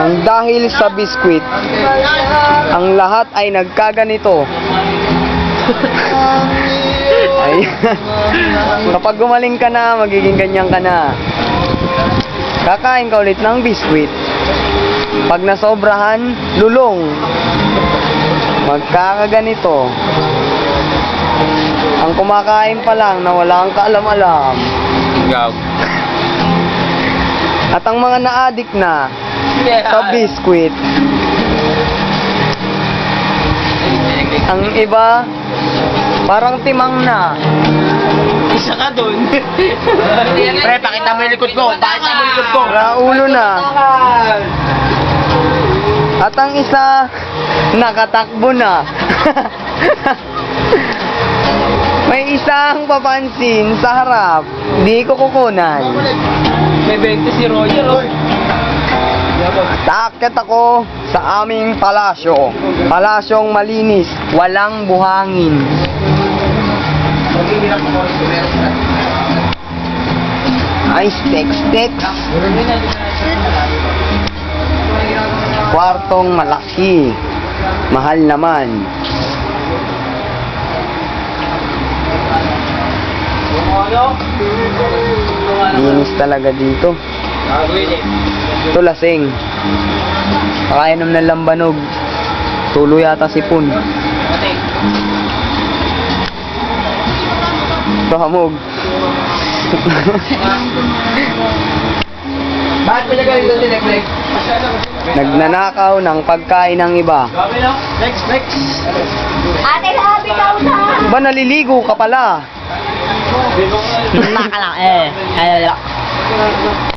Ang dahil sa biskwit, ang lahat ay nagkaganito. Ay, kapag gumaling ka na, magiging ganyan ka na. Kakain ka ulit ng biskwit. Pag nasobrahan, lulong. Magkakaganito. Ang kumakain pa lang na wala kang kaalam-alam. At ang mga na-addict na sa biskwit, ang iba, parang timang na. Isa ka dun. Pre, pakita mo yung likod ko. Pakita mo yung likod ko. Raulo na. At ang isa, nakatakbo na. May isang papansin sa harap, di ko kukunan. May 20 si Roger, oh. Takot ako sa aming palasyo. Palasyong malinis, walang buhangin. Ay, steaks. Kwartong malaki. Mahal naman. Linis talaga dito. Ito lasing. Pakainom ng lambanog. Tulo yata sipon. Ito hamog. Bakit pinagaling doon si Next? Nagnanakaw ng pagkain ng iba. Next. Ate, happy daw na! Ba naliligo ka pala? Naka lang,